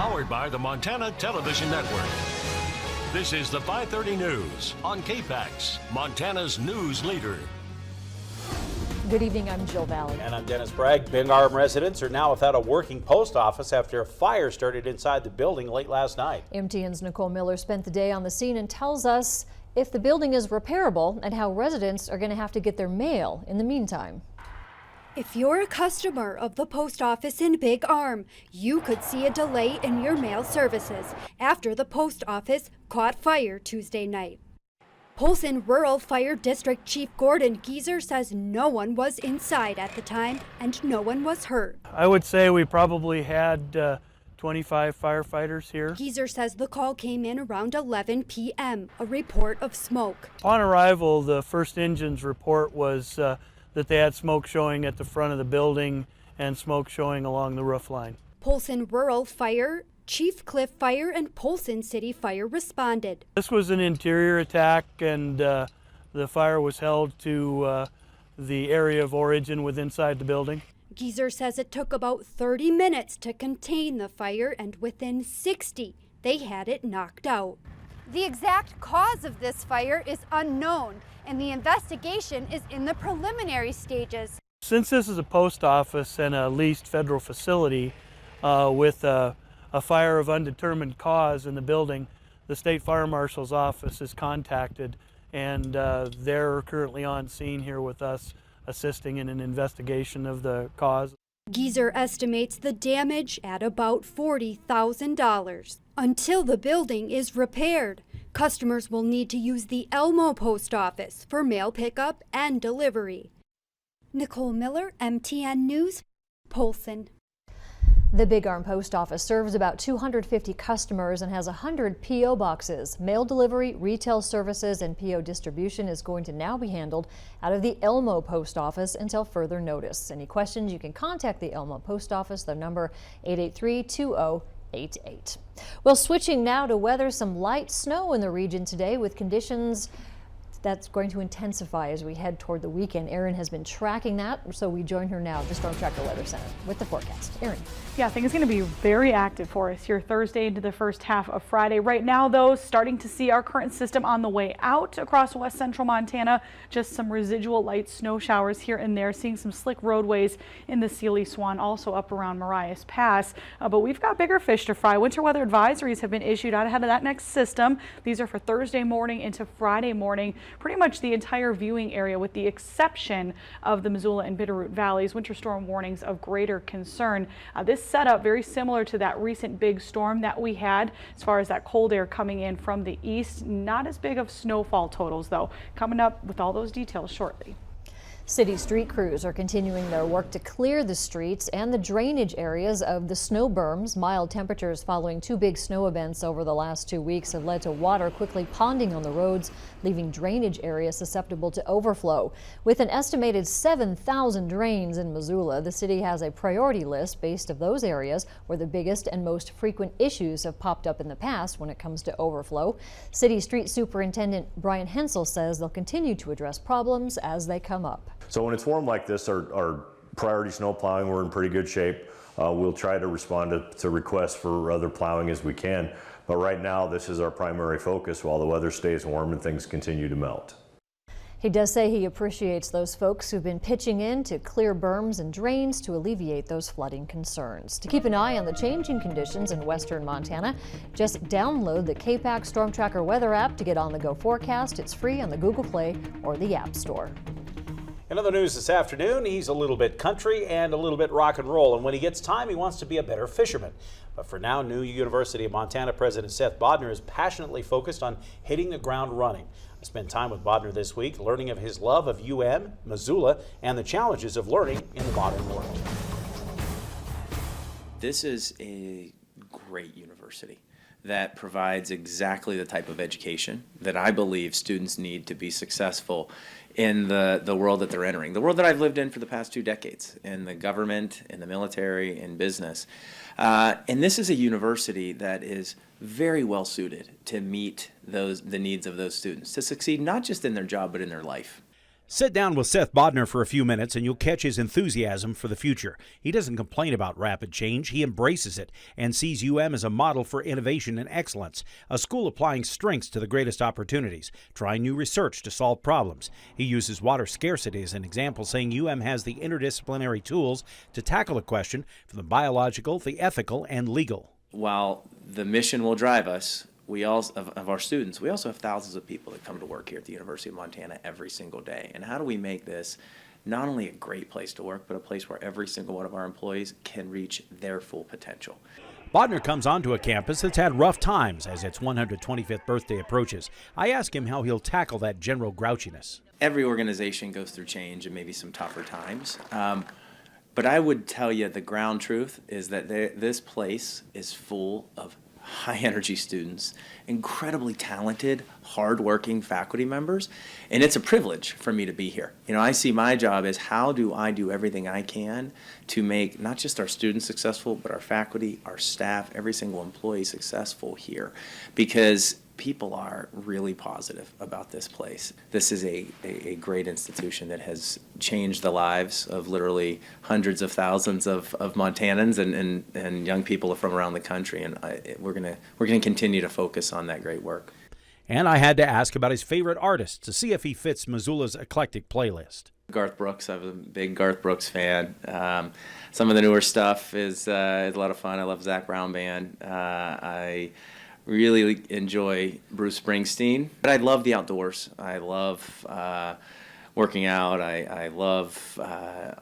Powered by the Montana Television Network. This is the 5:30 News on KPAX, Montana's news leader. Good evening, I'm Jill Valley. And I'm Dennis Bragg. Big Arm residents are now without a working post office after a fire started inside the building late last night. MTN's Nicole Miller spent the day on the scene and tells us if the building is repairable and how residents are going to have to get their mail in the meantime. If you're a customer of the post office in Big Arm, you could see a delay in your mail services after the post office caught fire Tuesday night. Polson Rural Fire District Chief Gordon Geezer says no one was inside at the time and no one was hurt. I would say we probably had 25 firefighters here. Geezer says the call came in around 11 p.m., a report of smoke. Upon arrival, the first engine's report was that they had smoke showing at the front of the building and smoke showing along the roof line. Polson Rural Fire, Chief Cliff Fire, and Polson City Fire responded. This was an interior attack, and the fire was held to the area of origin within inside the building. Geezer says it took about 30 minutes to contain the fire, and within 60, they had it knocked out. The exact cause of this fire is unknown, and the investigation is in the preliminary stages. Since this is a post office and a leased federal facility with a fire of undetermined cause in the building, the State Fire Marshal's office is contacted, and they're currently on scene here with us, assisting in an investigation of the cause. Geezer estimates the damage at about $40,000. Until the building is repaired, customers will need to use the Elmo post office for mail pickup and delivery. Nicole Miller, MTN News, Polson. The Big Arm Post Office serves about 250 customers and has 100 P.O. boxes. Mail delivery, retail services, and P.O. distribution is going to now be handled out of the Elmo Post Office until further notice. Any questions, you can contact the Elmo Post Office. Their number 883-2088. Well, switching now to weather, some light snow in the region today with conditions that's going to intensify as we head toward the weekend. Erin has been tracking that, so we join her now at the Storm Tracker Weather Center with the forecast. Erin. Yeah, things are going to be very active for us here Thursday into the first half of Friday. Right now, though, starting to see our current system on the way out across west central Montana. Just some residual light snow showers here and there, seeing some slick roadways in the Sealy Swan, also up around Marias Pass. But we've got bigger fish to fry. Winter weather advisories have been issued out ahead of that next system. These are for Thursday morning into Friday morning. Pretty much the entire viewing area, with the exception of the Missoula and Bitterroot valleys. Winter storm warnings of greater concern. This setup very similar to that recent big storm that we had as far as that cold air coming in from the east. Not as big of snowfall totals, though. Coming up with all those details shortly. City street crews are continuing their work to clear the streets and the drainage areas of the snow berms. Mild temperatures following two big snow events over the last 2 weeks have led to water quickly ponding on the roads, leaving drainage areas susceptible to overflow. With an estimated 7,000 drains in Missoula, the city has a priority list based of those areas where the biggest and most frequent issues have popped up in the past when it comes to overflow. City Street Superintendent Brian Hensel says they'll continue to address problems as they come up. So when it's warm like this, our priority snow plowing, we're in pretty good shape. We'll try to respond to requests for other plowing as we can. But right now, this is our primary focus while the weather stays warm and things continue to melt. He does say he appreciates those folks who've been pitching in to clear berms and drains to alleviate those flooding concerns. To keep an eye on the changing conditions in western Montana, just download the KPAX Storm Tracker Weather app to get on-the-go forecast. It's free on the Google Play or the App Store. In other news this afternoon, he's a little bit country and a little bit rock and roll, and when he gets time, he wants to be a better fisherman. But for now, new University of Montana President Seth Bodner is passionately focused on hitting the ground running. I spent time with Bodner this week, learning of his love of UM, Missoula, and the challenges of learning in the modern world. This is a great university that provides exactly the type of education that I believe students need to be successful in the world that they're entering, the world that I've lived in for the past 2 decades, in the government, in the military, in business. And this is a university that is very well suited to meet the needs of those students, to succeed not just in their job, but in their life. Sit down with Seth Bodner for a few minutes and you'll catch his enthusiasm for the future. He doesn't complain about rapid change, he embraces it and sees UM as a model for innovation and excellence, a school applying strengths to the greatest opportunities, trying new research to solve problems. He uses water scarcity as an example, saying UM has the interdisciplinary tools to tackle a question from the biological, the ethical, and legal. While the mission will drive us, we also, of our students, we also have thousands of people that come to work here at the University of Montana every single day. And how do we make this not only a great place to work, but a place where every single one of our employees can reach their full potential? Bodner comes onto a campus that's had rough times as its 125th birthday approaches. I ask him how he'll tackle that general grouchiness. Every organization goes through change and maybe some tougher times. But I would tell you the ground truth is that this place is full of high-energy students, incredibly talented, hard-working faculty members, and it's a privilege for me to be here. You know, I see my job as how do I do everything I can to make not just our students successful, but our faculty, our staff, every single employee successful here, because people are really positive about this place. This is a great institution that has changed the lives of literally hundreds of thousands of Montanans and young people from around the country, and we're gonna continue to focus on that great work. And I had to ask about his favorite artist to see if he fits Missoula's eclectic playlist. Garth Brooks, I'm a big Garth Brooks fan. Some of the newer stuff is a lot of fun. I love Zac Brown Band. I really enjoy Bruce Springsteen, but I love the outdoors. I love working out. I love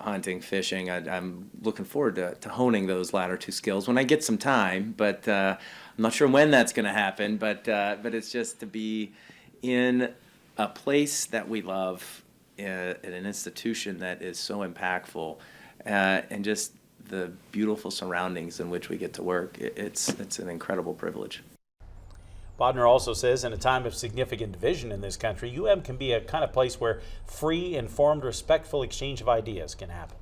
hunting, fishing. I'm looking forward to honing those latter two skills when I get some time, but I'm not sure when that's going to happen, but it's just to be in a place that we love, at an institution that is so impactful, and just the beautiful surroundings in which we get to work. It's an incredible privilege. Bodner also says in a time of significant division in this country, UM can be a kind of place where free, informed, respectful exchange of ideas can happen.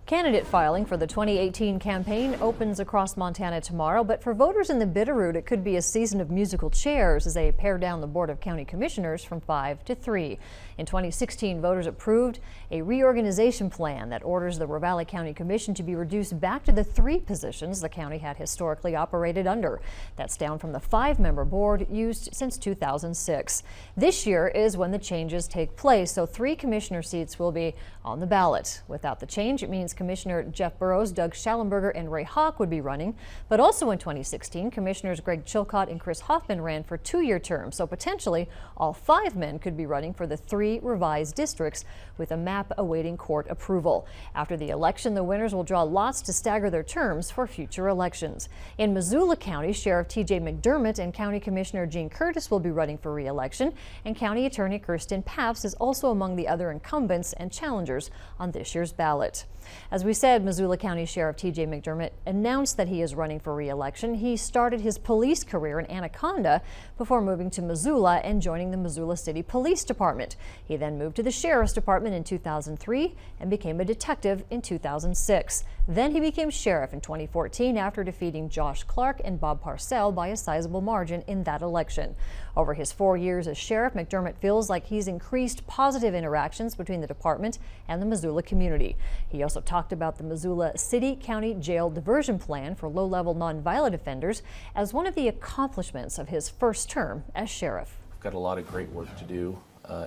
Candidate filing for the 2018 campaign opens across Montana tomorrow, but for voters in the Bitterroot, it could be a season of musical chairs as they pare down the Board of County Commissioners from 5 to 3. In 2016, voters approved a reorganization plan that orders the Ravalli County Commission to be reduced back to the 3 positions the county had historically operated under. That's down from the 5-member board used since 2006. This year is when the changes take place, so 3 commissioner seats will be on the ballot. Without the change, it means Commissioner Jeff Burrows, Doug Schallenberger, and Ray Hawk would be running. But also in 2016, Commissioners Greg Chilcott and Chris Hoffman ran for 2-year terms. So potentially all 5 men could be running for the 3 revised districts with a map awaiting court approval. After the election, the winners will draw lots to stagger their terms for future elections. In Missoula County, Sheriff TJ McDermott and County Commissioner Gene Curtis will be running for re-election, and County Attorney Kirsten Papps is also among the other incumbents and challengers on this year's ballot. As we said, Missoula County Sheriff TJ McDermott announced that he is running for re-election. He started his police career in Anaconda before moving to Missoula and joining the Missoula City Police Department. He then moved to the Sheriff's Department in 2003 and became a detective in 2006. Then he became sheriff in 2014 after defeating Josh Clark and Bob Parcell by a sizable margin in that election. Over his 4 years as sheriff, McDermott feels like he's increased positive interactions between the department and the Missoula community. He also talked about the Missoula City County Jail Diversion Plan for low-level nonviolent offenders as one of the accomplishments of his first term as sheriff. We've got a lot of great work to do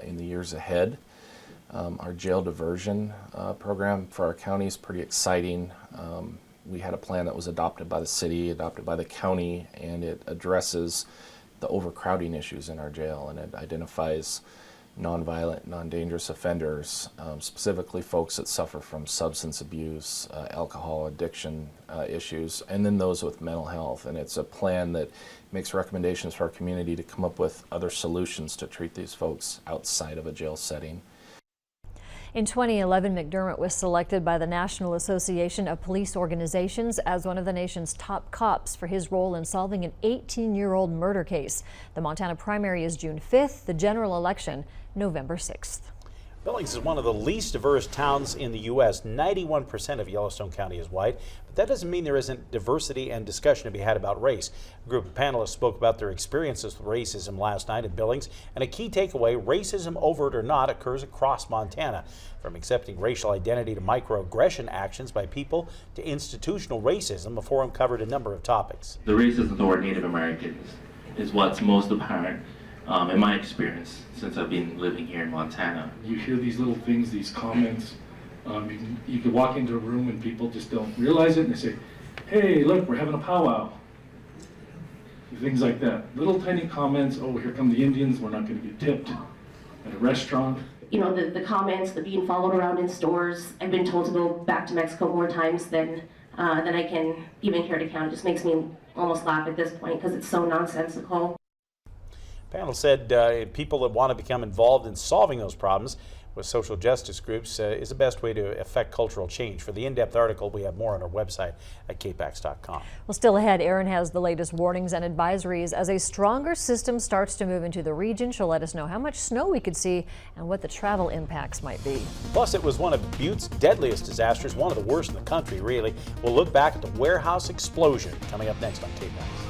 in the years ahead. Our jail diversion program for our county is pretty exciting. We had a plan that was adopted by the city, adopted by the county, and it addresses the overcrowding issues in our jail, and it identifies nonviolent, non-dangerous offenders, specifically folks that suffer from substance abuse, alcohol addiction issues, and then those with mental health. And it's a plan that makes recommendations for our community to come up with other solutions to treat these folks outside of a jail setting. In 2011, McDermott was selected by the National Association of Police Organizations as one of the nation's top cops for his role in solving an 18-year-old murder case. The Montana primary is June 5th, the general election November 6th. Billings is one of the least diverse towns in the U.S. 91% of Yellowstone County is white, but that doesn't mean there isn't diversity and discussion to be had about race. A group of panelists spoke about their experiences with racism last night in Billings, and a key takeaway: racism, overt or not, occurs across Montana. From accepting racial identity to microaggression actions by people to institutional racism, the forum covered a number of topics. The racism toward Native Americans is what's most apparent in my experience since I've been living here in Montana. You hear these little things, these comments. You can walk into a room and people just don't realize it, and they say, "Hey, look, we're having a powwow." Things like that. Little tiny comments. Oh, here come the Indians. We're not going to get tipped at a restaurant. You know, the comments, the being followed around in stores. I've been told to go back to Mexico more times than I can even here to count. It just makes me almost laugh at this point because it's so nonsensical. The panel said people that want to become involved in solving those problems with social justice groups is the best way to affect cultural change. For the in-depth article, we have more on our website at KPAX.com. Well, still ahead, Erin has the latest warnings and advisories as a stronger system starts to move into the region. She'll let us know how much snow we could see and what the travel impacts might be. Plus, it was one of Butte's deadliest disasters, one of the worst in the country, really. We'll look back at the warehouse explosion coming up next on KPAX.